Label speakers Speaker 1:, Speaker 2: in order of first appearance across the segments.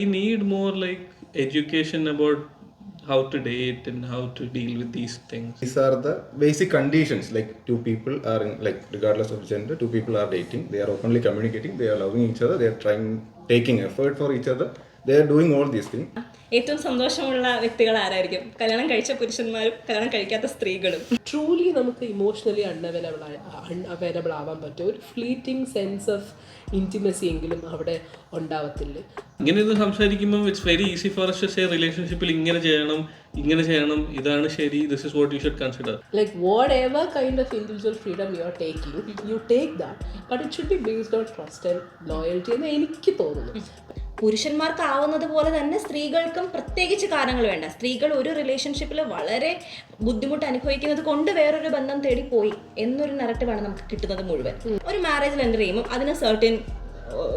Speaker 1: We need more like education about how to date and how to deal with these things.
Speaker 2: These are the basic conditions. Like two people are in, like regardless of gender, two people are dating. They are openly communicating. They are loving each other. They are taking effort for each other. They are doing all these things.
Speaker 3: ഏറ്റവും സന്തോഷമുള്ള വ്യക്തികൾ ആരായിരിക്കും? കല്യാണം കഴിച്ച പുരുഷന്മാരും കല്യാണം കഴിക്കാത്ത സ്ത്രീകളും.
Speaker 4: ട്രൂലി നമുക്ക് ഇമോഷണലി അവൈലബിൾ ആവാൻ പറ്റും. ഒരു ഫ്ലീറ്റിംഗ് സെൻസ് ഓഫ് ഇൻറ്റിമസി എങ്കിലും അവിടെ ഉണ്ടാവത്തില്ലേ?
Speaker 1: ഇങ്ങനെ സംസാരിക്കുമ്പോൾ it's very easy for us to say റിലേഷൻഷിപ്പിൽ ഇങ്ങനെ ചെയ്യണം, ഇതാണ് ശരി, this is what you should consider.
Speaker 4: Like whatever kind of individual freedom you are taking, you take that, but it should be based on trust and loyalty എന്ന് എനിക്ക് തോന്നുന്നു.
Speaker 3: പുരുഷന്മാർക്കാവുന്നത് പോലെ തന്നെ സ്ത്രീകൾക്കും പ്രത്യേകിച്ച് കാരണങ്ങൾ വേണ്ട. സ്ത്രീകൾ ഒരു റിലേഷൻഷിപ്പിൽ വളരെ ബുദ്ധിമുട്ട് അനുഭവിക്കുന്നത് കൊണ്ട് വേറൊരു ബന്ധം തേടി പോയി എന്നൊരു നറേറ്റീവാണ് നമുക്ക് കിട്ടുന്നത് മുഴുവൻ. ഒരു മാരേജിൽ എൻ്റർ ചെയ്യുമ്പോൾ അതിന് സർട്ടൻ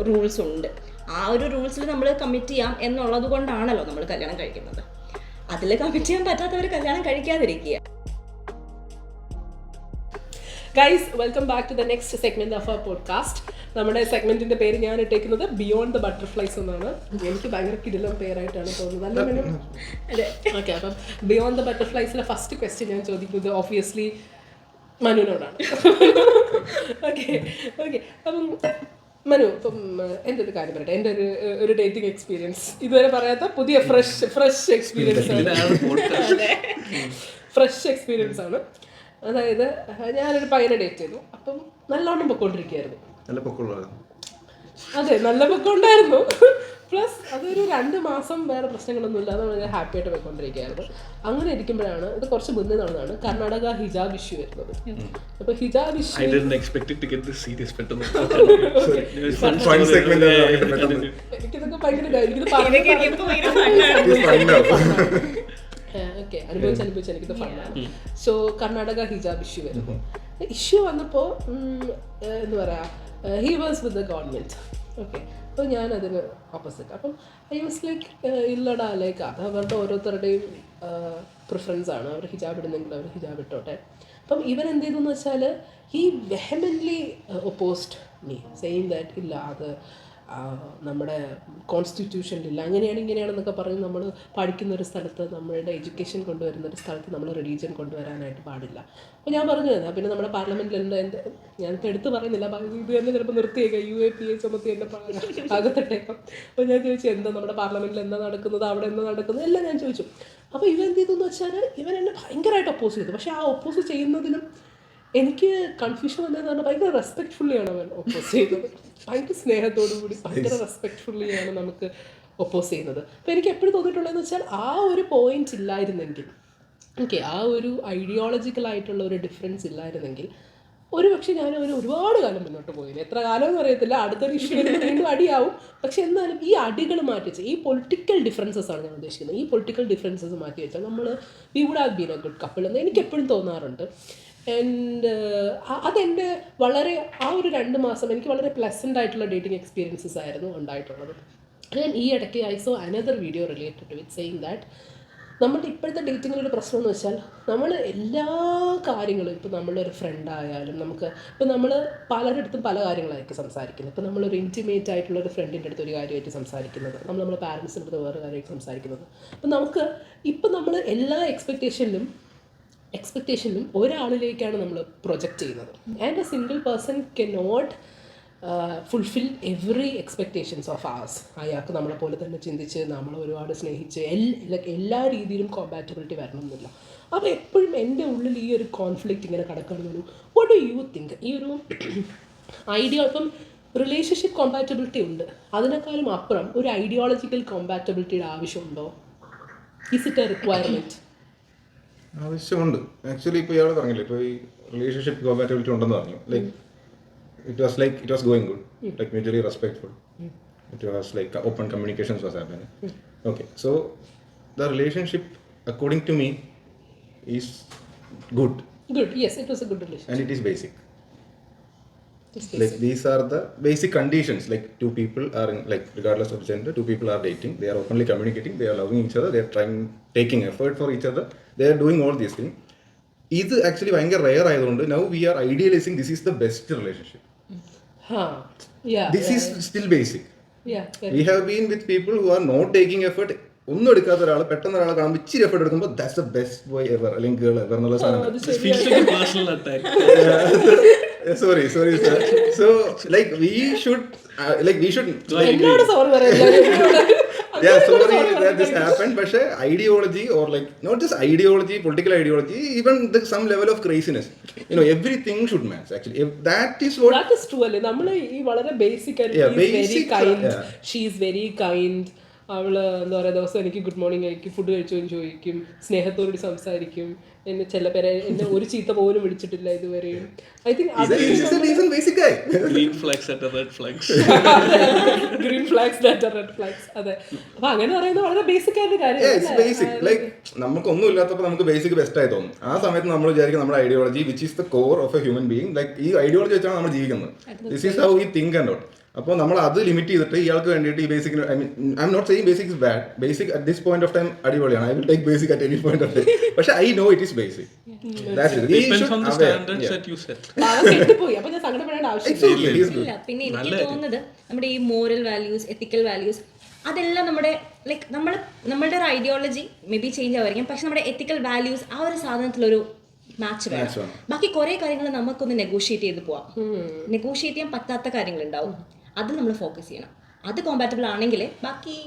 Speaker 3: റൂൾസ് ഉണ്ട്. ആ ഒരു റൂൾസിൽ നമ്മൾ കമ്മിറ്റ് ചെയ്യാം എന്നുള്ളത് കൊണ്ടാണല്ലോ നമ്മൾ കല്യാണം കഴിക്കുന്നത്. അതിൽ കമ്മിറ്റ് ചെയ്യാൻ പറ്റാത്തവർ കല്യാണം കഴിക്കാതിരിക്കുക.
Speaker 4: Guys, welcome back to the next segment of our podcast. നമ്മുടെ സെഗ്മെന്റിന്റെ പേര് ഞാൻ ഇട്ടേക്കുന്നത് ബിയോണ്ട് ദ ബട്ടർഫ്ലൈസ് എന്നാണ്. എനിക്ക് ഭയങ്കര കിടിലം പേരായിട്ടാണ് തോന്നുന്നത്. അതെ, ഓക്കെ. അപ്പം ബിയോണ്ട് ദ ബട്ടർഫ്ലൈസിലെ ഫസ്റ്റ് ക്വസ്റ്റ്യൻ ഞാൻ ചോദിക്കുന്നത് ഓബ്വിയസ്ലി മനുവിനോടാണ്. ഓക്കെ. അപ്പം മനു, ഇപ്പം എൻ്റെ ഒരു കാര്യം പറയട്ടെ. എൻ്റെ ഒരു ഡേറ്റിംഗ് എക്സ്പീരിയൻസ് ഇതുവരെ പറയാത്ത പുതിയ ഫ്രഷ് എക്സ്പീരിയൻസ് ആണ്. അതായത് ഞാനൊരു പയ്യനെ ഡേറ്റ് ചെയ്തു. അപ്പം നല്ലോണം പൊക്കോണ്ടിരിക്കുകയായിരുന്നു. അതെ, നല്ല പൊക്കമുണ്ടായിരുന്നു. പ്ലസ് അതൊരു 2 മാസം വേറെ പ്രശ്നങ്ങളൊന്നും ഇല്ലാതെ വളരെ ഹാപ്പി ആയിട്ട് പോയിക്കൊണ്ടിരിക്കുകയായിരുന്നു. അങ്ങനെ ഇരിക്കുമ്പോഴാണ്, ഇത് കുറച്ച് മുന്നേ നടന്നതാണ്, കർണാടക ഹിജാബ് ഇഷ്യൂ വരുന്നത്. അപ്പോൾ ഹിജാബ് ഇഷ്യൂ എനിക്കിതൊക്കെ ഓക്കെ, അനുഭവിച്ച് എനിക്കിത് ഫണ്ടാണ്. സോ കർണാടക ഹിജാബ് ഇഷ്യൂ വരുന്നു. ഇഷ്യൂ വന്നപ്പോൾ എന്താ പറയുക, he was with the government. Okay, അപ്പോൾ ഞാനതിന് ഓപ്പോസിറ്റ്. അപ്പം ഐ വാസ് ലൈക്ക് ഇല്ലടാ, ലൈക്ക് അത് അവരുടെ ഓരോരുത്തരുടെയും പ്രിഫറൻസ് ആണ്. അവർ ഹിജാബ് ഇടുന്നെങ്കിൽ അവർ ഹിജാബ് ഇട്ടോട്ടെ. അപ്പം ഇവൻ എന്ത് ചെയ്തു എന്ന് വെച്ചാൽ, he vehemently opposed me, saying that ഇല്ല, അത് നമ്മുടെ കോൺസ്റ്റിറ്റ്യൂഷനിലില്ല, അങ്ങനെയാണ് ഇങ്ങനെയാണെന്നൊക്കെ പറഞ്ഞ് നമ്മൾ പഠിക്കുന്നൊരു സ്ഥലത്ത്, നമ്മളുടെ എഡ്യൂക്കേഷൻ കൊണ്ടുവരുന്നൊരു സ്ഥലത്ത് നമ്മൾ റിലീജിയൻ കൊണ്ടുവരാനായിട്ട് പാടില്ല. അപ്പോൾ ഞാൻ പറഞ്ഞു തന്നെ, പിന്നെ നമ്മുടെ പാർലമെൻറ്റിൽ ഞാനിപ്പോൾ എടുത്ത് പറയുന്നില്ല, ഇത് തന്നെ ചിലപ്പോൾ നിർത്തിയേക്കാം, UAPA ചുമത്തി എന്നെ അകത്തിട്ടേക്കാം. അപ്പോൾ ഞാൻ ചോദിച്ചു, എന്താ നമ്മുടെ പാർലമെൻറ്റിൽ എന്താ നടക്കുന്നത്, അവിടെ എന്താ നടക്കുന്നത്, എല്ലാം ഞാൻ ചോദിച്ചു. അപ്പോൾ ഇവൻ എന്ത് ചെയ്തു എന്ന് വെച്ചാൽ, ഇവൻ എന്നെ ഭയങ്കരമായിട്ട് ഒപ്പോസ് ചെയ്തു. പക്ഷേ ആ ഒപ്പോസ് ചെയ്യുന്നതിലും എനിക്ക് കൺഫ്യൂഷൻ വന്നതെന്ന് പറഞ്ഞാൽ, ഭയങ്കര റെസ്പെക്റ്റ്ഫുള്ളിയാണ് അവൻ ഒപ്പോസ് ചെയ്യുന്നത്. ഭയങ്കര സ്നേഹത്തോടു കൂടി ഭയങ്കര റെസ്പെക്റ്റ്ഫുള്ളിയാണ് നമുക്ക് ഒപ്പോസ് ചെയ്യുന്നത്. അപ്പോൾ എനിക്ക് എപ്പോഴും തോന്നിയിട്ടുള്ളതെന്ന് വെച്ചാൽ, ആ ഒരു പോയിന്റ് ഇല്ലായിരുന്നെങ്കിൽ, ഓക്കെ, ആ ഒരു ഐഡിയോളജിക്കലായിട്ടുള്ള ഒരു ഡിഫറൻസ് ഇല്ലായിരുന്നെങ്കിൽ ഒരു പക്ഷേ ഞാൻ ഒരുപാട് കാലം മുന്നോട്ട് പോയില്ല. എത്ര കാലമെന്ന് അറിയത്തില്ല, അടുത്തൊരു ഇഷ്യൂ വീണ്ടും അടിയാവും. പക്ഷെ എന്നാലും ഈ അടികൾ മാറ്റി വെച്ചാൽ, ഈ പൊളിറ്റിക്കൽ ഡിഫറൻസസ് ആണ് ഞാൻ ഉദ്ദേശിക്കുന്നത്. ഈ പൊളിറ്റിക്കൽ ഡിഫറൻസസ് മാറ്റി വെച്ചാൽ നമ്മൾ we would have been a good couple എന്ന് എനിക്ക് എപ്പോഴും തോന്നാറുണ്ട്. ആൻഡ് അതെൻ്റെ വളരെ ആ ഒരു 2 മാസം എനിക്ക് വളരെ പ്ലസൻ്റ് ആയിട്ടുള്ള ഡേറ്റിംഗ് എക്സ്പീരിയൻസസ് ആയിരുന്നു ഉണ്ടായിട്ടുള്ളത്. ഞാൻ ഈ ഇടയ്ക്ക് I saw another video related to with saying that നമ്മുടെ ഇപ്പോഴത്തെ ഡേറ്റിങ്ങിലൊരു പ്രശ്നം എന്ന് വെച്ചാൽ, നമ്മൾ എല്ലാ കാര്യങ്ങളും, ഇപ്പോൾ നമ്മളൊരു ഫ്രണ്ടായാലും നമുക്ക്, ഇപ്പോൾ നമ്മൾ പലരിടത്തും പല കാര്യങ്ങളായിരിക്കും സംസാരിക്കുന്നത്. ഇപ്പോൾ നമ്മളൊരു ഇൻറ്റിമേറ്റ് ആയിട്ടുള്ളൊരു ഫ്രണ്ടിൻ്റെ അടുത്ത് ഒരു കാര്യമായിട്ട് സംസാരിക്കുന്നത്, നമ്മുടെ പാരൻസിൻ്റെ അടുത്ത് വേറെ കാര്യമായിട്ട് സംസാരിക്കുന്നത്. അപ്പോൾ നമുക്ക് ഇപ്പം നമ്മൾ എല്ലാ എക്സ്പെക്റ്റേഷനിലും ഒരാളിലേക്കാണ് നമ്മൾ പ്രൊജക്റ്റ് ചെയ്യുന്നത്. And a single person cannot fulfil every expectations of us. അയാൾക്ക് നമ്മളെ പോലെ തന്നെ ചിന്തിച്ച്, നമ്മളെ ഒരുപാട് സ്നേഹിച്ച്, എല്ലാ രീതിയിലും കോമ്പാറ്റബിലിറ്റി വരണമെന്നില്ല. അപ്പോൾ എപ്പോഴും എൻ്റെ ഉള്ളിൽ ഈ ഒരു കോൺഫ്ലിക്റ്റ് ഇങ്ങനെ കിടക്കണമെന്നൊരു വാട്ട് ഡു യു തിങ്ക്? ഈ ഒരു ഐഡിയ, ഇപ്പം റിലേഷൻഷിപ്പ് കോമ്പാറ്റബിലിറ്റി ഉണ്ട്, അതിനേക്കാളും അപ്പുറം ഒരു ഐഡിയോളജിക്കൽ കോമ്പാറ്റബിലിറ്റിയുടെ ആവശ്യമുണ്ടോ? Is it A requirement?
Speaker 2: ആവശ്യമുണ്ട്. ആക്ച്വലി ഇപ്പോൾ ഇയാൾ പറഞ്ഞില്ലേ, ഇപ്പോൾ ഈ റിലേഷൻഷിപ്പ് കോമ്പാറ്റബിലിറ്റി ഉണ്ടെന്ന് പറഞ്ഞു. Like it was going good, like mutually respectful. It was like open communications was happening. Okay, so the relationship according to me is good.
Speaker 4: Yes, it was a good relationship,
Speaker 2: and it is basic. Like these are the basic conditions. Like two people are in, like regardless of gender, two people are dating. They are openly communicating. They are loving each other. They are taking effort for each other. They are doing all these things. ഇത് actually ഭയങ്കര rare ആയതുകൊണ്ട് now we are idealising this is the best relationship. This is still basic.
Speaker 4: Yeah,
Speaker 2: We have been with people who are not taking effort. ഒന്നും എടുക്കാത്ത ഒരാൾ പെട്ടെന്ന് ഒരാളെ കാണുമ്പോൾ ഇച്ചിരി എഫർട്ട് എടുക്കുമ്പോൾ that's the best boy ever അല്ലെങ്കിൽ ഗേൾ എവർ എന്നുള്ള സാധനം.
Speaker 1: This feels like a personal attack.
Speaker 2: Sorry sir. So like we should
Speaker 4: എന്നോട് സോറി പറയാം.
Speaker 2: yeah, sorry that this happened, but ideology or like not just ideology, political ideology, even some level of craziness, everything should match actually. If that is what
Speaker 4: That is true അല്ലേ. നമ്മൾ ഈ വളരെ basic ആയിട്ട് very
Speaker 2: basic,
Speaker 4: kind,
Speaker 2: yeah.
Speaker 4: She is very kind. അവള് എന്താ പറയുക, ദിവസം എനിക്ക് ഗുഡ് മോർണിംഗ് കഴിക്കും, ഫുഡ് കഴിച്ചു എന്ന് ചോദിക്കും, സ്നേഹത്തോട് സംസാരിക്കും. എന്നെ ചില പേരെ എന്നെ ഒരു ചീത്ത പോലും വിളിച്ചിട്ടില്ല ഇതുവരെയും. I think
Speaker 2: this is a reason basic guy.
Speaker 1: Green flags at the red flags.
Speaker 4: Green flags red flags. അതെ, അപ്പൊ അങ്ങനെ പറയുന്നത് വളരെ ബേസിക് ആയിട്ട്
Speaker 2: Yeah, it's
Speaker 4: കാര്യം.
Speaker 2: basic. Like നമുക്കൊന്നും ഇല്ലാത്തപ്പോൾ നമുക്ക് ബേസിക് ബെസ്റ്റ് ആയി തോന്നും. ആ സമയത്ത് നമ്മൾ വിചാരിക്കും നമ്മുടെ ideology which is the core of a human being, like ഈ ഐഡിയോളജി വെച്ചാണ് നമ്മൾ ജീവിക്കുന്നത്. This is how we think and all. അപ്പോൾ നമ്മൾ അത് ലിമിറ്റ് ചെയ്തിട്ട് ഇയാൾക്ക് വേണ്ടിയിട്ട് ഈ basic, I'm not saying basic is bad. Basic at this point of time അടിപൊളിയാണ്. I will take basic at any point of time. പക്ഷേ I know it is basic.
Speaker 1: Depends on the standards that you set.
Speaker 4: കെട്ടിപ്പോയി. അപ്പൊ ഞാൻ സങ്കടപ്പെടേണ്ട ആവശ്യമില്ല.
Speaker 3: ഇല്ല. പിന്നെ എനിക്ക് തോന്നുന്നത് നമ്മുടെ ഈ മോറൽ വാല്യൂസ്, എത്തിക്കൽ വാല്യൂസ്, അതെല്ലാം നമ്മുടെ ലൈക്ക് നമ്മളുടെ ഒരു ഐഡിയോളജി മേ ബി ചേഞ്ച് ആവായിരിക്കും, പക്ഷെ നമ്മുടെ എത്തിക്കൽ വാല്യൂസ് ആ ഒരു സാധനത്തിലൊരു മാച്ച് വേണം. ബാക്കി കുറേ കാര്യങ്ങൾ നമുക്കൊന്ന് നെഗോഷിയേറ്റ് ചെയ്ത് പോവാം. നെഗോഷിയേറ്റ് ചെയ്യാൻ പറ്റാത്ത കാര്യങ്ങളുണ്ടാവും, അത് നമ്മൾ ഫോക്കസ് ചെയ്യണം. അത് കോമ്പാറ്റബിൾ ആണെങ്കിൽ ബാക്കി.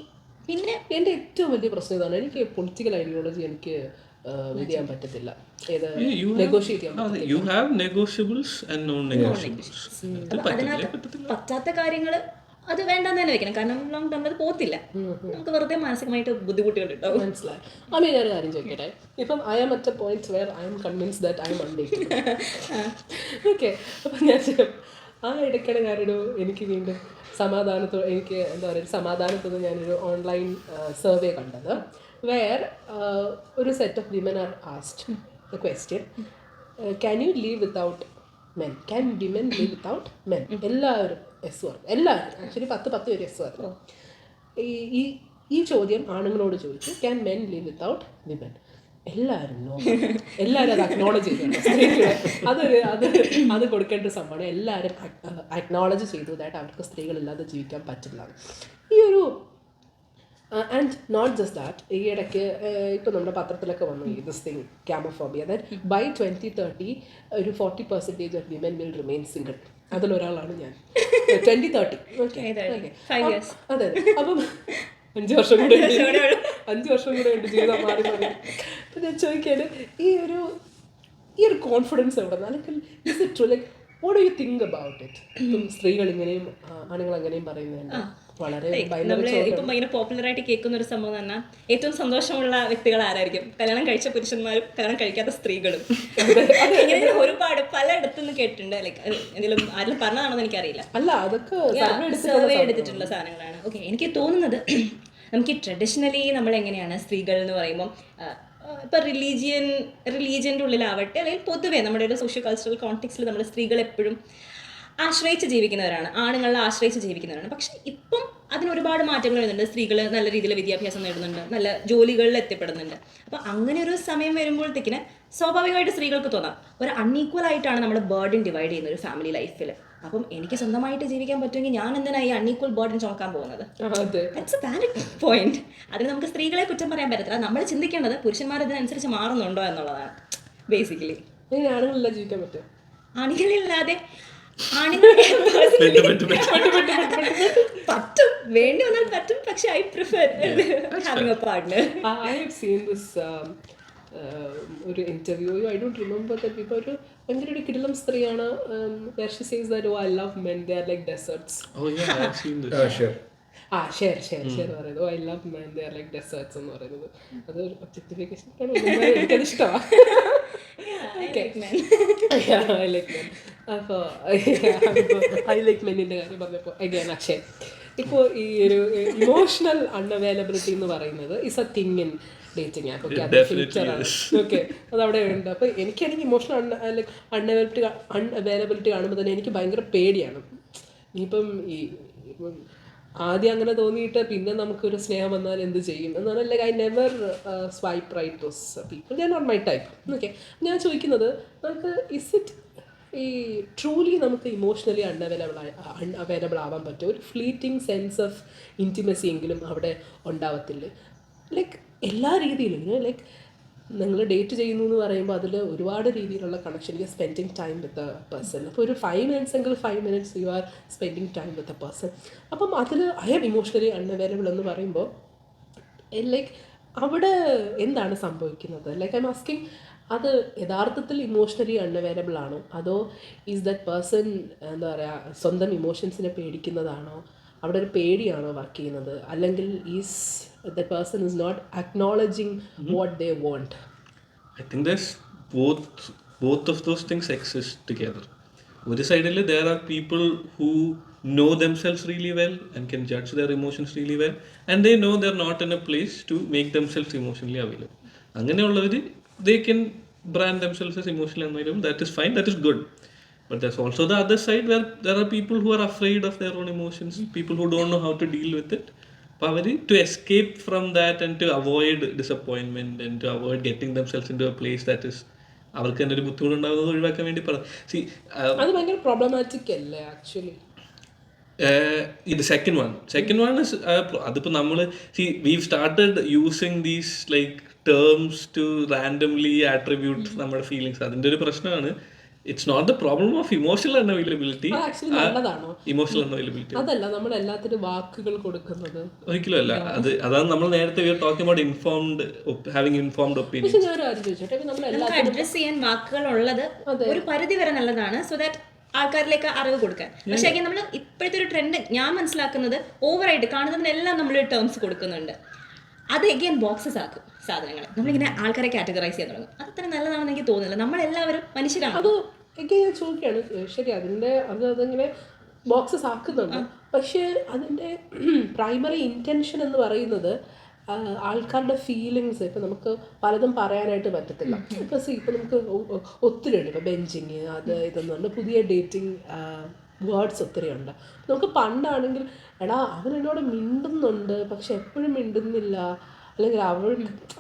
Speaker 3: പിന്നെ
Speaker 4: എൻ്റെ ഏറ്റവും വലിയ പ്രശ്നം ഇതാണ്, എനിക്ക് പൊളിറ്റിക്കൽ ഐഡിയോളജി എനിക്ക് ഇത് ചെയ്യാൻ പറ്റത്തില്ല. ഏത് നെഗോഷിയേറ്റ് ചെയ്യാൻ പറ്റത്തില്ല.
Speaker 1: You have negotiables and non-negotiables.
Speaker 3: അതിനകത്ത് പറ്റാത്ത കാര്യങ്ങൾ അത് വേണ്ടെന്ന് തന്നെ വെക്കണം. കാരണം ലോങ് ടേമിൽ അത് പോകത്തില്ല. നമുക്ക് വെറുതെ മാനസികമായിട്ട് ബുദ്ധിമുട്ടുകൾ ഉണ്ടാവും.
Speaker 4: മനസ്സിലായി. അമ്മ ഞാനൊരു കാര്യം ചോദിക്കട്ടെ. ഇപ്പം I am at a point where I'm convince that I'm undateable. Okay, അപ്പം ഞാൻ ആ ഇടയ്ക്കാണ് എനിക്ക് വീണ്ടും എനിക്ക് എന്താ പറയുക, സമാധാനത്തോടെ ഞാനൊരു ഓൺലൈൻ സർവേ കണ്ടത്. വേർ ഒരു set of women are asked the question, can you leave without men, can women leave without men? എല്ലാവരും എസ് പറഞ്ഞു. എല്ലാവരും ആക്ച്വലി 10 പേര് എസ് പറഞ്ഞു. ഈ ചോദ്യം ആണുങ്ങളോട് ചോദിച്ചു, can men leave without women? എല്ലാവരും നോ. എല്ലാവരും അത് അക്നോളജ് ചെയ്തു. സ്ത്രീകളെ അത് കൊടുക്കേണ്ട സംഭവമാണ്. എല്ലാവരും അക്നോളജ് ചെയ്തു ദാറ്റ് അവർക്ക് സ്ത്രീകളില്ലാതെ ജീവിക്കാൻ പറ്റില്ല. ഈ ഒരു ആൻഡ് നോട്ട് ജസ്റ്റ് ദാറ്റ്, ഈ ഇടയ്ക്ക് ഇപ്പോൾ നമ്മുടെ പത്രത്തിലൊക്കെ വന്നു ഈ this thing gamophobia, that by 2030 ഒരു 40% of women will remain single. അതിലൊരാളാണ് ഞാൻ. 2030. ഓക്കെ, അതെ. അപ്പം 5 വർഷം കൂടെ ഉണ്ട് ജീവിതം മാറി മാറി. അപ്പം ഞാൻ ചോദിക്കാണ്, ഈ ഒരു കോൺഫിഡൻസ് എവിടെ നിന്ന്, അല്ലെങ്കിൽ is it true, like what do you think about it? ഇപ്പം സ്ത്രീകൾ ഇങ്ങനെയും ആണുങ്ങൾ അങ്ങനെയും പറയുന്നുണ്ട്. വളരെ
Speaker 3: ഇപ്പം ഭയങ്കര പോപ്പുലറായിട്ട് കേൾക്കുന്ന ഒരു സംഭവം തന്നെ, ഏറ്റവും സന്തോഷമുള്ള വ്യക്തികൾ ആരായിരിക്കും? കല്യാണം കഴിച്ച പുരുഷന്മാരും കല്യാണം കഴിക്കാത്ത സ്ത്രീകളും. ഇങ്ങനെ ഒരുപാട് പലയിടത്തുനിന്ന് കേട്ടിട്ടുണ്ട്. ലൈക്ക് എന്തെങ്കിലും ആരെങ്കിലും പറഞ്ഞതാണെന്ന് എനിക്കറിയില്ല.
Speaker 4: അല്ല, അതൊക്കെ
Speaker 3: സർവേ എടുത്തിട്ടുള്ള സാധനങ്ങളാണ്. ഓക്കെ, എനിക്ക് തോന്നുന്നത് നമുക്ക് ട്രഡീഷണലി നമ്മൾ എങ്ങനെയാണ് സ്ത്രീകൾ എന്ന് പറയുമ്പോൾ, ഇപ്പോൾ റിലീജിയൻ്റെ ഉള്ളിലാവട്ടെ, അല്ലെങ്കിൽ പൊതുവേ നമ്മുടെ ഒരു സോഷ്യോ കൾച്ചറൽ കോണ്ടെക്സ്റ്റിൽ നമ്മൾ സ്ത്രീകൾ എപ്പോഴും ആശ്രയിച്ച് ജീവിക്കുന്നവരാണ്, ആണുങ്ങളെ ആശ്രയിച്ച് ജീവിക്കുന്നവരാണ്. പക്ഷെ ഇപ്പം അതിന് ഒരുപാട് മാറ്റങ്ങൾ വരുന്നുണ്ട്. സ്ത്രീകൾ നല്ല രീതിയിൽ വിദ്യാഭ്യാസം നേടുന്നുണ്ട്, നല്ല ജോലികളിൽ എത്തിപ്പെടുന്നുണ്ട്. അപ്പോൾ അങ്ങനെ ഒരു സമയം വരുമ്പോഴത്തേക്കിന് സ്വാഭാവികമായിട്ട് സ്ത്രീകൾക്ക് തോന്നാം ഒരു അൺഈക്വൽ ആയിട്ടാണ് നമ്മൾ ബേർഡൻ ഡിവൈഡ് ചെയ്യുന്നത് ഒരു ഫാമിലി ലൈഫിൽ. അപ്പം എനിക്ക് സ്വന്തമായിട്ട് ജീവിക്കാൻ പറ്റുമെങ്കിൽ ഞാൻ എന്തിനാ ഈ അൺഈക്വൽ ബേർഡൻ ചുമക്കാൻ പോകുന്നത്? That's A valid point. അതിന് നമുക്ക് സ്ത്രീകളെ കുറ്റം പറയാൻ പറ്റത്തില്ല. നമ്മൾ ചിന്തിക്കേണ്ടത് പുരുഷന്മാർ ഇതിനനുസരിച്ച് മാറുന്നുണ്ടോ എന്നുള്ളതാണ് ബേസിക്കലി.
Speaker 4: ആണുങ്ങളെല്ലാം ജീവിക്കാൻ പറ്റും.
Speaker 3: ആണുങ്ങളില്ലാതെ പറ്റും, വേണ്ടി വന്നാൽ പറ്റും. പക്ഷെ I prefer having a partner.
Speaker 4: I have seen this ഒരു interview, I don't remember that. ഇപ്പോൾ ഒരു ഭയങ്കര ഒരു കിടിലം സ്ത്രീയാണ്. where she says that, oh I love men, they are like deserts.
Speaker 1: Oh yeah, I've seen this.
Speaker 2: Sure.
Speaker 4: Cher പറയുന്നത്, oh I love men, they are like desserts എന്ന് പറയുന്നത്. അതൊരു ഒബ്ജക്ടിഫിക്കേഷൻ എനിക്കത് ഇഷ്ടമാണ്. I like men. അപ്പോൾ ഐ ലൈക്ക് മെന്നിൻ്റെ കാര്യം പറഞ്ഞപ്പോൾ അഗൈൻ അക്ഷയ്, ഇപ്പോൾ ഈ ഒരു ഇമോഷണൽ അൺഅവൈലബിലിറ്റി എന്ന് പറയുന്നത് is A thing in dating app. Okay, അത് ഫീച്ചറാണ്. ഓക്കെ, അതവിടെ ഉണ്ട്. അപ്പോൾ എനിക്കാണെങ്കിൽ ഇമോഷണൽ അൺഅവൈലബിലിറ്റി കാണുമ്പോൾ തന്നെ എനിക്ക് ഭയങ്കര പേടിയാണ്. ഇനിയിപ്പം ആദ്യം അങ്ങനെ തോന്നിയിട്ട് പിന്നെ നമുക്കൊരു സ്നേഹം വന്നാൽ എന്ത് ചെയ്യും എന്ന് പറഞ്ഞാൽ, like I never swipe right those people, they are not my type. Okay, ഞാൻ ചോദിക്കുന്നത്, നമുക്ക് ഈ ട്രൂലി നമുക്ക് ഇമോഷണലി അവൈലബിൾ ആവാൻ പറ്റും. ഒരു ഫ്ലീറ്റിംഗ് സെൻസ് ഓഫ് ഇൻറ്റിമസി എങ്കിലും അവിടെ ഉണ്ടാവത്തില്ലേ? ലൈക്ക് എല്ലാ രീതിയിലും ലൈക്ക് നിങ്ങൾ ഡേറ്റ് ചെയ്യുന്നു എന്ന് പറയുമ്പോൾ അതിൽ ഒരുപാട് രീതിയിലുള്ള connection. You are spending time with a person. അപ്പോൾ ഒരു 5 minutes എങ്കിൽ 5 minutes you are spending time with a person. അപ്പം അതിൽ ഐ ആം ഇമോഷണലി അൺഅവൈലബിൾ എന്ന് പറയുമ്പോൾ ലൈക്ക് അവിടെ എന്താണ് സംഭവിക്കുന്നത്? ലൈക്ക് ഐ എം ആസ്കിങ്, അത് യഥാർത്ഥത്തിൽ ഇമോഷണലി അൺഅവൈലബിൾ ആണോ, അതോ ഈസ് ദറ്റ് പേഴ്സൺ എന്താ പറയുക സ്വന്തം ഇമോഷൻസിനെ പേടിക്കുന്നതാണോ, അവിടെ ഒരു പേടിയാണോ വർക്ക് ചെയ്യുന്നത്, അല്ലെങ്കിൽ is the person is not acknowledging what they want?
Speaker 1: I think there's both of those things exist together. ഒരു സൈഡിൽ there are people who know themselves really well and can judge their emotions really well, and they know they're not in a place to make themselves emotionally available. അങ്ങനെയുള്ളവർ they can brand themselves as emotionally available. That is fine, that is good. But there's also the other side where there are people who are afraid of their own emotions, people who don't know how to deal with it. അപ്പോൾ അവർ to escape from that and to avoid disappointment and to avoid getting themselves into a place that is അവർക്ക് തന്നെ ഒരു ബുദ്ധിമുട്ടുണ്ടാകുന്നത് ഒഴിവാക്കാൻ വേണ്ടി C
Speaker 4: അത് ഭയങ്കര problematic അല്ലേ actually?
Speaker 1: ഇത് സെക്കൻഡ് വൺ ഇസ് അതിപ്പോൾ നമ്മൾ we've started using these like terms to randomly attribute നമ്മുടെ ഫീലിങ്സ്. അതിൻ്റെ ഒരു പ്രശ്നമാണ്. It's not the problem of emotional unavailability.
Speaker 4: നല്ലതാണോ
Speaker 1: ഇമോഷണൽ അൺഅവൈലബിലിറ്റി
Speaker 4: അതല്ല, നമ്മൾ എല്ലാത്തിനും വാക്കുകൾ കൊടുക്കുന്നത്
Speaker 1: ഒരിക്കലും അല്ല. അതാണ് നമ്മൾ നേരത്തെ talking about informed having informed opinion.
Speaker 4: പക്ഷെ ഞാൻ ആരും ചോദിച്ചോട്ടെ, നമ്മൾ
Speaker 3: നമുക്ക് അഡ്രസ് ചെയ്യാൻ വാക്കുകൾ ഉള്ളത് ഒരു പരിധി വരെ നല്ലതാണ്, സോ ദാറ്റ് ആൾക്കാരിലേക്ക് അറിവ് കൊടുക്കാൻ. പക്ഷേ നമ്മൾ ഇപ്പോഴത്തെ ഒരു ട്രെൻഡ് ഞാൻ മനസ്സിലാക്കുന്നത് ഓവറായിട്ട് കാണുന്നതിനെല്ലാം നമ്മൾ ടേംസ് കൊടുക്കുന്നുണ്ട്. അത് എഗെയിൻ ബോക്സസ് ആക്കും സാധനങ്ങളെ. നമ്മളിങ്ങനെ ആൾക്കാരെ കാറ്റഗറൈസ് ചെയ്യാൻ തുടങ്ങും. അത് അത്ര നല്ലതാണെന്ന് എനിക്ക് തോന്നുന്നില്ല. നമ്മളെല്ലാവരും മനുഷ്യരാണ്.
Speaker 4: അത് എഗെയിൻ ഞാൻ ചോദിക്കുകയാണ്, ശരി അതിങ്ങനെ ബോക്സസ് ആക്കുന്നുണ്ട്, പക്ഷേ അതിൻ്റെ പ്രൈമറി ഇൻറ്റൻഷൻ എന്ന് പറയുന്നത് ആൾക്കാരുടെ ഫീലിങ്സ്. ഇപ്പം നമുക്ക് പലതും പറയാനായിട്ട് പറ്റത്തില്ല. ഇപ്പം നമുക്ക് ഒത്തിരി ഉണ്ട്. ഇപ്പം ബെഞ്ചിങ് അത് ഇതെന്നുണ്ട്, പുതിയ ഡേറ്റിംഗ് വേർഡ്സ് ഒത്തിരി ഉണ്ട്. നമുക്ക് പണ്ടാണെങ്കിൽ എടാ അവൻ എന്നോട് മിണ്ടുന്നുണ്ട് പക്ഷെ എപ്പോഴും മിണ്ടുന്നില്ല, അല്ലെങ്കിൽ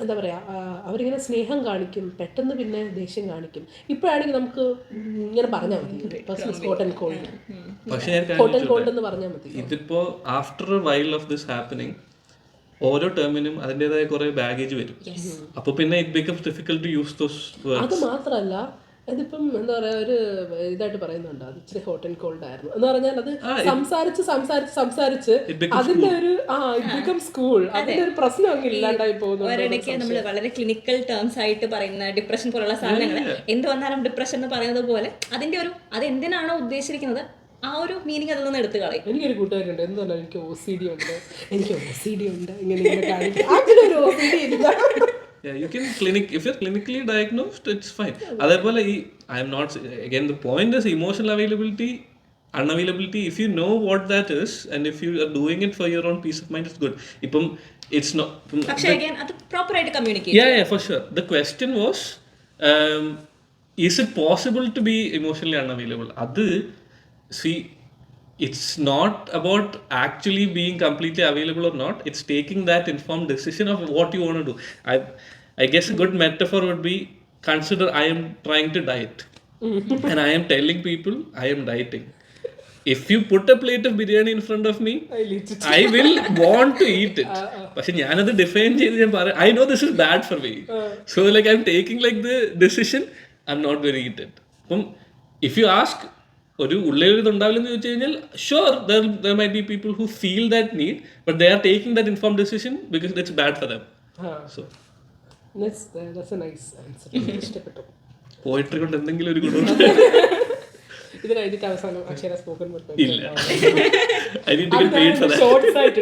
Speaker 4: എന്താ പറയുക അവരിങ്ങനെ സ്നേഹം കാണിക്കും, പെട്ടെന്ന് പിന്നെ ദേഷ്യം കാണിക്കും. ഇപ്പോഴാണെങ്കിൽ നമുക്ക് ഇങ്ങനെ പറഞ്ഞാൽ മതി, ഹോട്ട് ആൻഡ് കോൾഡ് എന്ന് പറഞ്ഞാൽ മതി.
Speaker 1: ഇതിപ്പോ after a while of this happening ഓരോ ടേമിനും അതിൻ്റെതായ കുറെ ബാഗേജ് വരും. അപ്പൊ പിന്നെ it becomes difficult to use those words.
Speaker 4: അത് മാത്രമല്ല, അതിപ്പം എന്താ പറയുക ഒരു ഇതായിട്ട് പറയുന്നുണ്ട്, അത് ഇച്ചിരി ഹോട്ട് ആൻഡ് കോൾഡ് ആയിരുന്നു എന്ന് പറഞ്ഞാൽ അത് സംസാരിച്ച് അതിന്റെ ഒരു ഇറ്റ് ബിക്കം സ്കൂൾ, അതിന്റെ ഒരു പ്രശ്നം അങ്ങ് ഇല്ലാണ്ടായി പോകുന്നു.
Speaker 3: ഒരിടയ്ക്ക് നമ്മൾ വളരെ ക്ലിനിക്കൽ ടേംസ് ആയിട്ട് പറയുന്ന ഡിപ്രഷൻ പോലുള്ള സാധനങ്ങൾ എന്ത് വന്നാലും ഡിപ്രഷൻ എന്ന് പറയുന്നത് പോലെ അതിന്റെ ഒരു അത് എന്തിനാണോ ഉദ്ദേശിച്ചിരിക്കുന്നത് ആ ഒരു മീനിങ് അതിൽ നിന്ന് എടുത്തു കളയും.
Speaker 4: എനിക്കൊരു കൂട്ടുകാരുണ്ട്, എന്തല്ല എനിക്ക് OCD ഉണ്ട് ഇങ്ങനെ കാണിക്കും, അങ്ങനെ ഒരു OCD ഇല്ല.
Speaker 1: Yeah, you can if you're clinically diagnosed, it's fine. അതേപോലെ I am not, again the point is emotional unavailability, if you know what that is and if you are doing it for your own peace of mind, it's good. Ippum it's not,
Speaker 3: പക്ഷേ again അത് proper ആയിട്ട് communicate.
Speaker 1: Yeah, for sure. The question was is it possible to be emotionally unavailable? It's not about actually being completely available or not. It's taking that informed decision of what you want to do. I guess a good metaphor would be, consider I am trying to diet and I am telling people I am dieting. If you put a plate of biryani in front of me, I will want to eat it. പക്ഷെ ഞാനത് define ചെയ്ത് ഞാൻ പറയാം, I know this is bad for me. So like I'm taking like the decision, I'm not going to eat it. അപ്പം if you ask ഒരു ഉള്ളിൽ ഒരു ഇതുണ്ടാവില്ലെന്ന് ചോദിച്ചു കഴിഞ്ഞാൽ sure there might be people who feel that need, but they are taking that informed decision because it's bad for them. So
Speaker 4: that's a nice answer. ഇഷ്ടപ്പെട്ടു.
Speaker 1: Poetry കൊണ്ട് എന്തെങ്കിലും ഒരു ഗുണം
Speaker 4: ഇത് കഴിഞ്ഞിട്ട് അവസാനം അക്ഷര സ്പോക്കൺ
Speaker 1: ഇല്ല. I need to get paid for that.
Speaker 4: Shorts ആയിട്ട്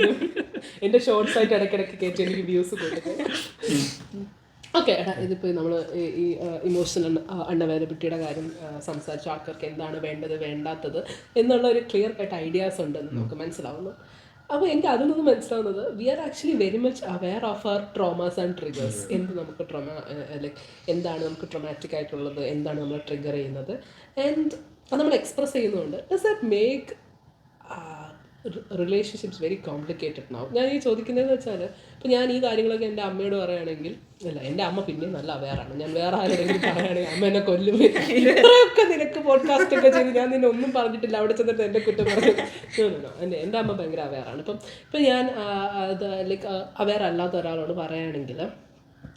Speaker 4: എൻ്റെ ഷോർട്സ് ആയിട്ട് ഇടയ്ക്കിടയ്ക്ക് കയറ്റി എനിക്ക് വ്യൂസ് കൊടുക്കും. ഓക്കെ, എടാ ഇതിപ്പോൾ നമ്മൾ ഈ ഇമോഷണൽ അൺഅവൈലബിലിറ്റിയുടെ കാര്യം സംസാരിച്ചു, ആൾക്കാർക്ക് എന്താണ് വേണ്ടത് വേണ്ടാത്തത് എന്നുള്ള ഒരു ക്ലിയർ കട്ട് ഐഡിയാസ് ഉണ്ടെന്ന് നമുക്ക് മനസ്സിലാവുന്നു. അപ്പോൾ എനിക്ക് അതിൽ നിന്ന് മനസ്സിലാവുന്നത് we are actually very much aware of our traumas and triggers. എന്ത് നമുക്ക് ലൈക്ക് എന്താണ് നമുക്ക് ട്രോമാറ്റിക് ആയിട്ടുള്ളത്, എന്താണ് നമ്മൾ ട്രിഗർ ചെയ്യുന്നത്, ആൻഡ് അത് നമ്മൾ എക്സ്പ്രസ് ചെയ്യുന്നുണ്ട്. Does that make relationships very complicated നാവും. ഞാൻ ഈ ചോദിക്കുന്നതെന്ന് വെച്ചാൽ ഇപ്പോൾ ഞാൻ ഈ കാര്യങ്ങളൊക്കെ എൻ്റെ അമ്മയോട് പറയുകയാണെങ്കിൽ, അല്ല എൻ്റെ അമ്മ പിന്നെയും നല്ല അവെയറാണ്. ഞാൻ വേറെ ആരോടെങ്കിലും പറയുകയാണെങ്കിൽ അമ്മ എന്നെ കൊല്ലും, ഇത്രയൊക്കെ നിനക്ക് പോഡ്കാസ്റ്റ് ഒക്കെ ചെയ്ത് ഞാൻ നിന്നെ ഒന്നും പറഞ്ഞിട്ടില്ല, അവിടെ ചെന്നിട്ട് എൻ്റെ കുറ്റം പറഞ്ഞു. എൻ്റെ അമ്മ ഭയങ്കര അവെയറാണ്. ഇപ്പം ഞാൻ അത് ലൈക്ക് അവെയർ അല്ലാത്ത ഒരാളോട് പറയുകയാണെങ്കിൽ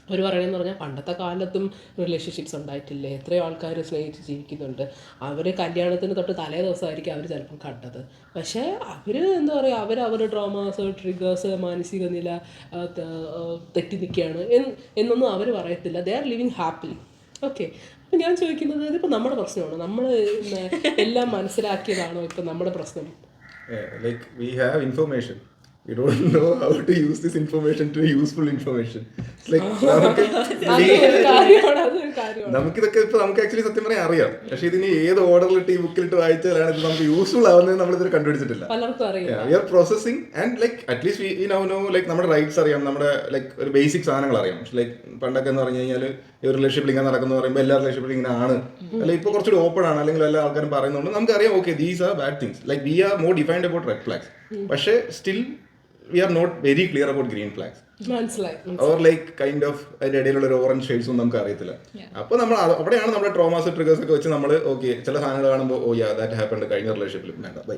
Speaker 4: അവർ പറയണമെന്ന് പറഞ്ഞാൽ പണ്ടത്തെ കാലത്തും റിലേഷൻഷിപ്സ് ഉണ്ടായിട്ടില്ലേ, എത്രയോ ആൾക്കാർ സ്നേഹിച്ച് ജീവിക്കുന്നുണ്ട്. അവർ കല്യാണത്തിന് തൊട്ട് തലേ ദിവസമായിരിക്കും അവർ ചിലപ്പം കണ്ടത്. പക്ഷേ അവർ എന്താ പറയുക, അവരുടെ ഡ്രാമാസ്, ട്രിഗേഴ്സ്, മാനസിക നില തെറ്റി നിൽക്കുകയാണ് എന്നൊന്നും അവർ പറയത്തില്ല. They are living happily. Okay, അപ്പം ഞാൻ ചോദിക്കുന്നത് ഇതിപ്പോൾ നമ്മുടെ പ്രശ്നമാണ്, നമ്മൾ എല്ലാം മനസ്സിലാക്കിയതാണോ ഇപ്പം നമ്മുടെ പ്രശ്നം?
Speaker 2: Like we have information. We don't know how to use this information to useful information. It's like നമുക്കിതൊക്കെ ഇപ്പൊ നമുക്ക് ആക്ച്വലി സത്യം പറയാൻ അറിയാം, പക്ഷെ ഇതിന് ഏത് ഓർഡറിലിട്ട് ഈ ബുക്കിലിട്ട് വായിച്ചാലാണ് ഇത് നമുക്ക് യൂസ്ഫുൾ ആവുന്നത് നമ്മളിത് കണ്ടുപിടിച്ചിട്ടില്ല. We are processing and like at least we now know like നമ്മുടെ റൈറ്റ്സ് അറിയാം, നമ്മുടെ ലൈക്ക് ഒരു ബേസിക് സാധനങ്ങൾ അറിയാം. ലൈക്ക് പണ്ടൊക്കെ എന്ന് പറഞ്ഞു കഴിഞ്ഞാൽ ഈ റിലേഷൻഷിപ്പിൽ ഇങ്ങനെ നടക്കുന്നു പറയുമ്പോൾ എല്ലാ റിലേഷൻഷിപ്പിലും ഇങ്ങനെ ആണ്, അല്ലെങ്കിൽ ഇപ്പോൾ കുറച്ചുകൂടി ഓപ്പൺ ആണ്, അല്ലെങ്കിൽ എല്ലാ ആൾക്കാരും പറയുന്നുണ്ട് നമുക്കറിയാം okay these are bad things. Like we are more defined about red flags, പക്ഷേ still we are not very clear about green flags. Or like kind of അതിന്റെ ഇടയിലുള്ള ഒരു ഓറഞ്ച് ഷെയ്ഡ്സ് ഒന്നും നമുക്ക് അറിയത്തില്ല. അപ്പൊ നമ്മൾ അവിടെയാണ് നമ്മുടെ ട്രോമാസ് ട്രിഗേഴ്സ് ഒക്കെ വെച്ച് നമ്മൾ ഓക്കെ ചില സാധനങ്ങൾ കാണുമ്പോൾ ഓ യാ ദാറ്റ് ഹാപ്പൻഡ് കഴിഞ്ഞ റിലേഷൻഷിപ്പിൽ വേണ്ട ബൈ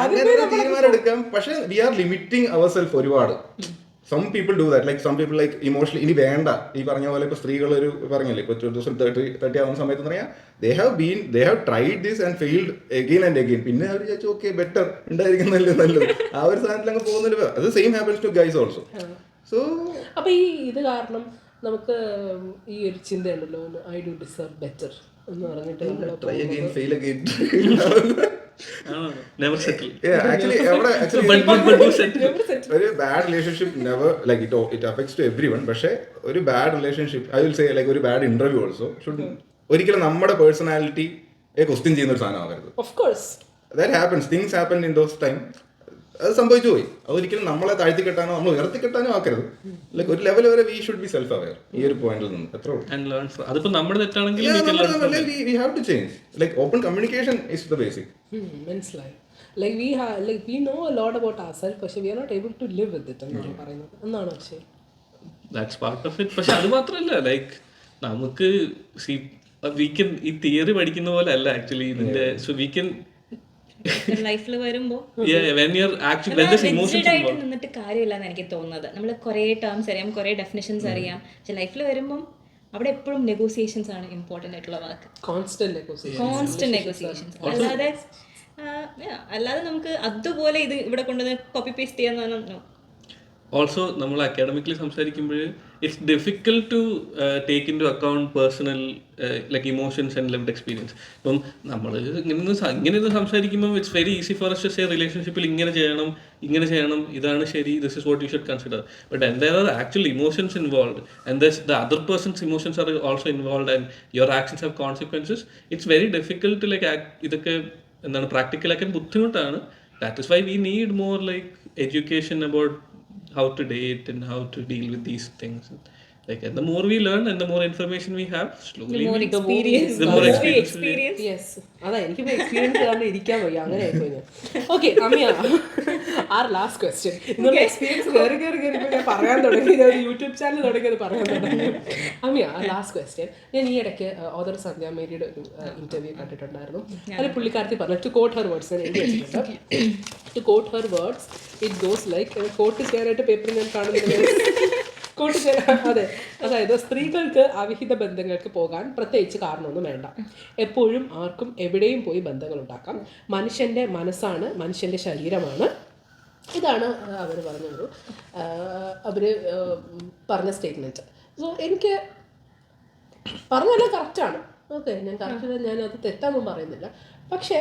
Speaker 2: അങ്ങനെ തീരുമാനം എടുക്കാം. പക്ഷെ we are limiting our self ഒരുപാട്. Some people do that, like some people like emotionally ഇനി വേണ്ട, ഈ പറഞ്ഞ പോലെ ഇപ്പോൾ സ്ത്രീകൾ ഒരു പറഞ്ഞില്ലേ ഇപ്പോൾ 2030 ആവുന്ന സമയത്ത് പറയാം they have tried this and failed again and again. പിന്നെ അവർ വിചാരിച്ചു ഓക്കെ ബെറ്റർ ഉണ്ടായിരിക്കുന്നല്ലേ നല്ലത്, ആ ഒരു സാധനത്തിൽ അങ്ങ് പോകുന്നില്ല. അത് same happens to guys also. So
Speaker 4: അപ്പോൾ ഈ ഇത് കാരണം നമുക്ക് ഈ ഒരു ചിന്തയുണ്ടല്ലോ, ഐ ഡു ഡിസർവ് ബെറ്റർ എന്ന് പറഞ്ഞിട്ട്
Speaker 2: try again fail again.
Speaker 1: Never settle.
Speaker 2: Yeah, actually, ഒരു bad relationship never like it affects to every one. പക്ഷേ ഒരു bad relationship I will say like ഒരു ബാഡ് ഇന്റർവ്യൂ ഓൾസോ ഷുഡ് ഒരിക്കലും നമ്മുടെ പേഴ്സണാലിറ്റിയെ question ചെയ്യുന്ന ഒരു സാധനമാകരുത്.
Speaker 4: Of course
Speaker 2: that happens, things happen in those time. അത് സംഭവിച്ചു പോയി, അതൊരിക്കലും നമ്മളെ താഴ്ത്തി കെട്ടാനോ നമ്മൾ ഉയർത്തി കെട്ടാനോ ആക്കരുത്. ലൈക്ക് ഒരു ലെവൽ വരെ we should be self aware ഈ ഒരു പോയിന്റിൽ നിന്ന്. എത്ര
Speaker 1: അതിപ്പോ നമ്മുടെ തെറ്റാണെങ്കിൽ
Speaker 2: we have to change. Like open communication is the basic.
Speaker 4: മനസ്സിലായി. Like we know a lot about ourselves, പക്ഷേ we are not able to live with it എന്നാണ് പറയുന്നത്. എന്നാണ് പക്ഷേ
Speaker 1: ദാറ്റ്സ് പാർട്ട് ഓഫ് ഇറ്റ്. പക്ഷെ അത് മാത്രമല്ല, ലൈക്ക് നമുക്ക് ഈ തിയറി പഠിക്കുന്ന പോലെ അല്ല ആക്ച്വലി ഇതിന്റെ. സോ വി കൻ
Speaker 3: ലൈഫിൽ വരുമ്പോൾ നിന്നിട്ട് കാര്യമില്ലെന്ന് എനിക്ക് തോന്നുന്നത്. നമ്മൾ കുറേ ടേംസ് അറിയാം, കുറേ ഡെഫിനിഷൻസ് അറിയാം, പക്ഷെ ലൈഫിൽ വരുമ്പം അവിടെ എപ്പോഴും നെഗോസിയേഷൻസ് ആണ് ഇമ്പോർട്ടൻ്റ് ആയിട്ടുള്ള വാക്ക്. Constant negotiations. അല്ലാതെ നമുക്ക് അതുപോലെ ഇത് ഇവിടെ കൊണ്ടുവന്ന് കോപ്പി പേസ്റ്റ് ചെയ്യാൻ.
Speaker 1: ഓൾസോ നമ്മൾ അക്കാഡമിക്കലി സംസാരിക്കുമ്പോൾ it's difficult to take into account personal like emotions and lived experience. ഇപ്പം നമ്മൾ ഇങ്ങനെ സംസാരിക്കുമ്പോൾ it's very easy for us to say റിലേഷൻഷിപ്പിൽ ഇങ്ങനെ ചെയ്യണം, ഇതാണ് ശരി, this is what you should consider. But and there are actual emotions involved and the other person's emotions are also involved and your actions have consequences. It's very difficult to like ഇതൊക്കെ എന്താണ് പ്രാക്ടിക്കലാക്കാൻ ബുദ്ധിമുട്ടാണ്. That is why we need more like education about how to date and how to deal with these things. Like, and the more we learn and the more information we have, slowly
Speaker 3: the more experience.
Speaker 4: Yes, അതാ എനിക്കിപ്പോ experience കാരണം ഇരിക്കാൻ വയ്യ, അങ്ങനെ ആയിപ്പോയി. Okay Amiya, our last question. ഇന്നലെ experience കയറി ഞാൻ പറയാൻ തുടങ്ങി, ഞാൻ ഒരു യൂട്യൂബ് ചാനൽ തുടങ്ങിയത് പറയാൻ തുടങ്ങി. Amiya, last question. ഞാൻ ഈ ഇടയ്ക്ക് ഓദർ സന്ധ്യ മേരിയുടെ ഒരു ഇന്റർവ്യൂ കണ്ടിട്ടുണ്ടായിരുന്നു. അതിൽ പുള്ളിക്കാരത്തി പറഞ്ഞു, ടു കോട്ട് ഹെർ വേർഡ്സ്, ഞാൻ എഴുതി വെച്ചിട്ടുണ്ട്. To quote her words it goes like, quote ചെയ്യാനായിട്ട് പേപ്പർ ഞാൻ കാണുന്നില്ല, അതെ, അതായത് സ്ത്രീകൾക്ക് അവിഹിത ബന്ധങ്ങൾക്ക് പോകാൻ പ്രത്യേകിച്ച് കാരണമൊന്നും വേണ്ട. എപ്പോഴും ആർക്കും എവിടെയും പോയി ബന്ധങ്ങൾ ഉണ്ടാക്കാം. മനുഷ്യൻ്റെ മനസ്സാണ് മനുഷ്യൻ്റെ ശരീരമാണ്. ഇതാണ് അവർ പറഞ്ഞ സ്റ്റേറ്റ്മെൻറ്റ്. സോ എനിക്ക് പറഞ്ഞതെല്ലാം കറക്റ്റാണ്. ഓക്കെ, ഞാനത് തെറ്റാന്നും പറയുന്നില്ല. പക്ഷേ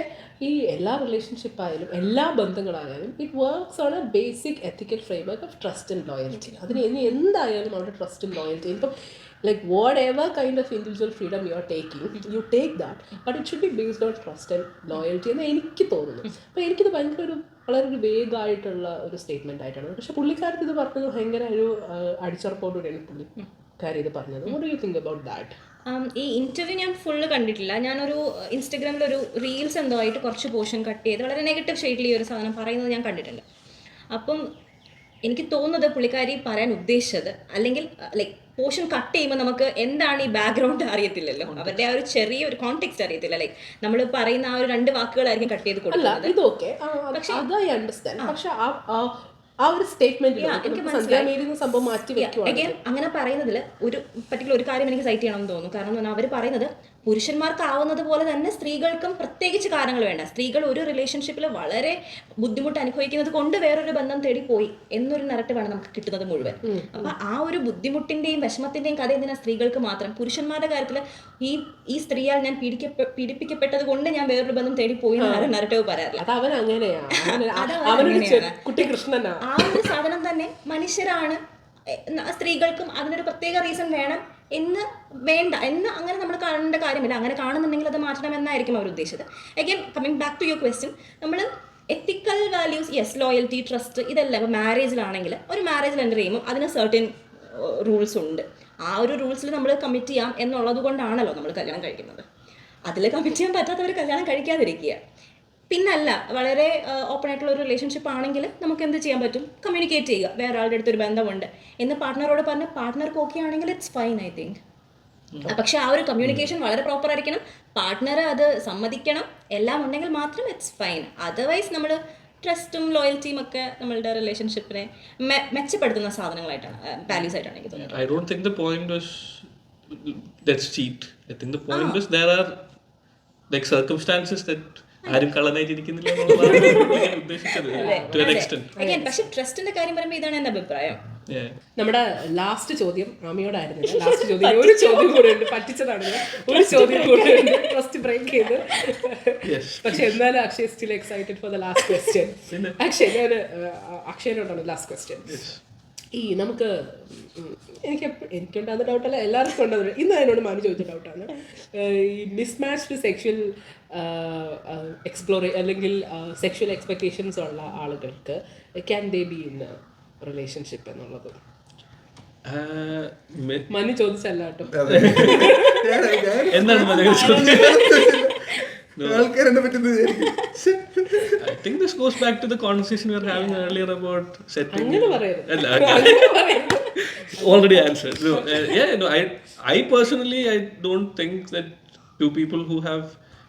Speaker 4: ഈ എല്ലാ റിലേഷൻഷിപ്പായാലും എല്ലാ ബന്ധങ്ങളായാലും it works on a basic ethical framework of trust and loyalty. അതിന് ഇനി എന്തായാലും അവിടെ ട്രസ്റ്റ് ആൻഡ് ലോയൽറ്റി. ഇപ്പം like whatever kind of individual freedom you are taking, you take that, but it should be based on trust and loyalty എന്ന് എനിക്ക് തോന്നുന്നു. അപ്പോൾ എനിക്കിത് ഭയങ്കര വളരെ ഒരു വേഗമായിട്ടുള്ള ഒരു സ്റ്റേറ്റ്മെൻ്റ് ആയിട്ടാണ്. പക്ഷേ പുള്ളിക്കാരത്ത് ഇത് പറഞ്ഞത് ഭയങ്കര ഒരു അടിച്ചുറപ്പോടുകൂടിയാണ് പുള്ളിക്കാരി ഇത് പറഞ്ഞത്. What do you think about that?
Speaker 3: ഈ ഇന്റർവ്യൂ ഞാൻ ഫുള്ള് കണ്ടിട്ടില്ല. ഞാനൊരു ഇൻസ്റ്റഗ്രാമിലൊരു റീൽസ് എന്തോ ആയിട്ട് കുറച്ച് പോർഷൻ കട്ട് ചെയ്ത് വളരെ നെഗറ്റീവ് ഷെയ്ഡിൽ ഈ ഒരു സാധനം പറയുന്നത് ഞാൻ കണ്ടിട്ടുണ്ട്. അപ്പം എനിക്ക് തോന്നുന്നത് പുള്ളിക്കാരി പറയാൻ ഉദ്ദേശിച്ചത്, അല്ലെങ്കിൽ ലൈക്ക് പോർഷൻ കട്ട് ചെയ്യുമ്പോൾ നമുക്ക് എന്താണ് ഈ ബാക്ക്ഗ്രൗണ്ട് അറിയത്തില്ലല്ലോ, അവരുടെ ആ ഒരു ചെറിയൊരു കോണ്ടെക്സ്റ്റ് അറിയത്തില്ല. ലൈക്ക് നമ്മൾ പറയുന്ന ആ ഒരു 2 വാക്കുകളായിരിക്കും കട്ട് ചെയ്ത്
Speaker 4: അല്ല
Speaker 3: കൊടുക്കുന്നത്.
Speaker 4: ഇതൊക്കെ അതായി അണ്ടർസ്റ്റാൻഡ്. പക്ഷെ ആ ഒരു സ്റ്റേറ്റ്മെന്റ് സംഭവം മാറ്റി വെക്കുവാണ്.
Speaker 3: അങ്ങനെ പറയുന്നതിൽ ഒരു പർട്ടിക്കുലർ ഒരു കാര്യം എനിക്ക് സൈറ്റ് ചെയ്യണമെന്ന് തോന്നുന്നു. കാരണം എന്ന് പറഞ്ഞാൽ അവർ പറയുന്നത് പുരുഷന്മാർക്കാവുന്നത് പോലെ തന്നെ സ്ത്രീകൾക്കും പ്രത്യേകിച്ച് കാരണങ്ങൾ വേണ്ട. സ്ത്രീകൾ ഒരു റിലേഷൻഷിപ്പിൽ വളരെ ബുദ്ധിമുട്ട് അനുഭവിക്കുന്നത് കൊണ്ട് വേറൊരു ബന്ധം തേടി പോയി എന്നൊരു നറേറ്റീവാണ് നമുക്ക് കിട്ടുന്നത് മുഴുവൻ. അപ്പൊ ആ ഒരു ബുദ്ധിമുട്ടിന്റെയും വിഷമത്തിന്റെയും കഥ എന്തിനാ സ്ത്രീകൾക്ക് മാത്രം? പുരുഷന്മാരുടെ കാര്യത്തിൽ ഈ സ്ത്രീയാൽ ഞാൻ പീഡിപ്പിക്കപ്പെട്ടത് കൊണ്ട് ഞാൻ വേറൊരു ബന്ധം തേടി പോയി എന്നാണ് നറേറ്റീവ് പറയാറില്ല.
Speaker 4: അത് അവൻ അങ്ങനെയാണ്, കുട്ടി കൃഷ്ണനാ.
Speaker 3: ആ ഒരു സാധനം തന്നെ മനുഷ്യരാണ്, സ്ത്രീകൾക്കും അതിനൊരു പ്രത്യേക റീസൺ വേണം എന്ന് വേണ്ട എന്ന് അങ്ങനെ നമ്മൾ കാണേണ്ട കാര്യമില്ല. അങ്ങനെ കാണുന്നുണ്ടെങ്കിൽ അത് മാറ്റണം എന്നായിരിക്കും അവർ ഉദ്ദേശിച്ചത്. Again coming back to your question, നമ്മൾ ethical values, yes, loyalty, trust, ഇതെല്ലാം ഇപ്പോൾ മാരേജിലാണെങ്കിൽ ഒരു മാരേജിൽ എൻ്റർ ചെയ്യുമ്പോൾ അതിന് സർട്ടൻ റൂൾസ് ഉണ്ട്. ആ ഒരു റൂൾസിൽ നമ്മൾ കമ്മിറ്റ് ചെയ്യാം എന്നുള്ളത് കൊണ്ടാണല്ലോ നമ്മൾ കല്യാണം കഴിക്കുന്നത്. അതിൽ കമ്മിറ്റ് ചെയ്യാൻ പറ്റാത്തവർ കല്യാണം കഴിക്കാതിരിക്കുക. പിന്നല്ല, വളരെ ഓപ്പൺ ആയിട്ടുള്ള ഒരു റിലേഷൻഷിപ്പ് ആണെങ്കിൽ നമുക്ക് എന്ത് ചെയ്യാൻ പറ്റും? കമ്മ്യൂണിക്കേറ്റ് ചെയ്യുക. വേറെ ആളുടെ അടുത്തൊരു ബന്ധമുണ്ട് എന്ന് പാർട്ട്ണറോട് പറഞ്ഞ് പാർട്ട്ണർക്ക് ഓക്കെ ആണെങ്കിൽ ഇറ്റ്സ് ഫൈൻ, ഐ തിങ്ക്. പക്ഷെ ആ ഒരു കമ്മ്യൂണിക്കേഷൻ വളരെ പ്രോപ്പർ ആയിരിക്കണം, പാർട്ട്ണർ അത് സമ്മതിക്കണം, എല്ലാം ഉണ്ടെങ്കിൽ മാത്രം ഇറ്റ്സ് ഫൈൻ. അതർവൈസ് നമ്മൾ ട്രസ്റ്റും ലോയൽറ്റിയും ഒക്കെ നമ്മളുടെ റിലേഷൻഷിപ്പിനെ മെച്ചപ്പെടുത്തുന്ന സാധനങ്ങളായിട്ടാണ്, വാല്യൂസ് ആയിട്ടാണ് എനിക്ക് തോന്നുന്നത്.
Speaker 1: I don't think the point was let's cheat. I think the point was there are like circumstances that ആരും കള്ളനായിട്ടിരിക്കുന്നില്ല എന്നുള്ളതാണ് ഉദ്ദേശിച്ചത് to an extent.
Speaker 3: പക്ഷെ ട്രസ്റ്റിന്റെ കാര്യം പറയുമ്പോൾ ഇതാണ് എന്റെ അഭിപ്രായം.
Speaker 4: നമ്മുടെ ലാസ്റ്റ് ചോദ്യം ആമിയോടായിരുന്നില്ല. ലാസ്റ്റ് ചോദ്യം ഒരു ചോദ്യം കൂടെ ഉണ്ട്, പറ്റിച്ചതാണ്. ഒരു ചോദ്യം കൂടെ ഉണ്ട്, ട്രസ്റ്റ് ബ്രേക്ക് ചെയ്ത്. പക്ഷെ എന്നാലും Akshay still excited for the last question. അക്ഷയനോടാണ് ലാസ്റ്റ് ക്വസ്റ്റ്യൻ. ഈ നമുക്ക് എനിക്കുണ്ടാകുന്ന ഡൗട്ടല്ല, എല്ലാവർക്കും ഉണ്ടാകുന്നത്. ഇന്ന് അതിനോട് മാറി ചോദിച്ച ഡൗട്ടാണ്. ഈ മിസ്മാച്ച്ഡ് സെക്ഷൽ അല്ലെങ്കിൽ സെക്ഷൽ എക്സ്പെക്ടേഷൻസ് ഉള്ള ആളുകൾക്ക് can they be in relationship എന്നുള്ളത് മനു ചോദിച്ചല്ല കേട്ടോ.
Speaker 1: I think this goes back to the conversation we were having earlier about setting. Already answered. No, no. I personally, I don't think that two people who have,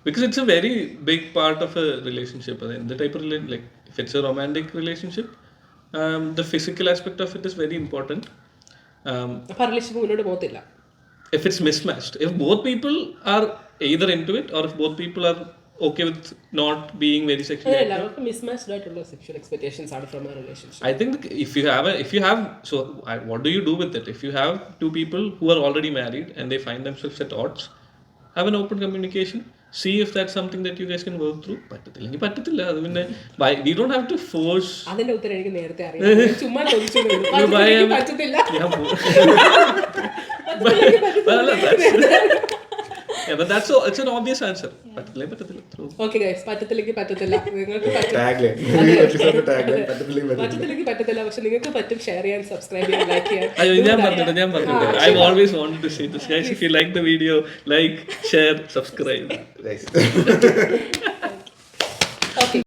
Speaker 1: because it's a very big part of a relationship. The type of like if it's a romantic relationship, the physical aspect of it is very important.
Speaker 4: Relationship മുന്നോട്ട് പോകത്തില്ല
Speaker 1: if it's mismatched. If both people are either into it, or if both people are okay with not being very sexually active.
Speaker 4: Mismatched ആയിട്ടുള്ള sexual expectations are from a relationship.
Speaker 1: I think if you have so what do you do with it? If you have two people who are already married and they find themselves at odds, have an open communication, see if that's something that you guys can work through. പറ്റത്തില്ലെങ്കിൽ പറ്റത്തില്ല. അത് പിന്നെ we don't have to force.
Speaker 4: അതിന്റെ ഉത്തരം എനിക്ക് നേരത്തെ അറിയാം, ചുമ്മാ ചോദിച്ചു. പറ്റത്തില്ല.
Speaker 1: Yeah, but it's an obvious answer. പറ്റത്തില്ല.
Speaker 4: Okay guys, പറ്റത്തില്ലെങ്കിൽ പറ്റത്തില്ല. നിങ്ങൾക്ക് പറ്റത്തില്ലെങ്കിൽ പറ്റത്തില്ല. പക്ഷെ നിങ്ങൾക്ക് പറ്റും. ഷെയർ ചെയ്യാൻ, സബ്സ്ക്രൈബ് ചെയ്യാൻ, ലൈക്ക് ചെയ്യാൻ.
Speaker 1: ഞാൻ പറഞ്ഞിട്ടുണ്ട്. I've always wanted to say this, guys. If you like the video, like, share, subscribe.
Speaker 2: Nice.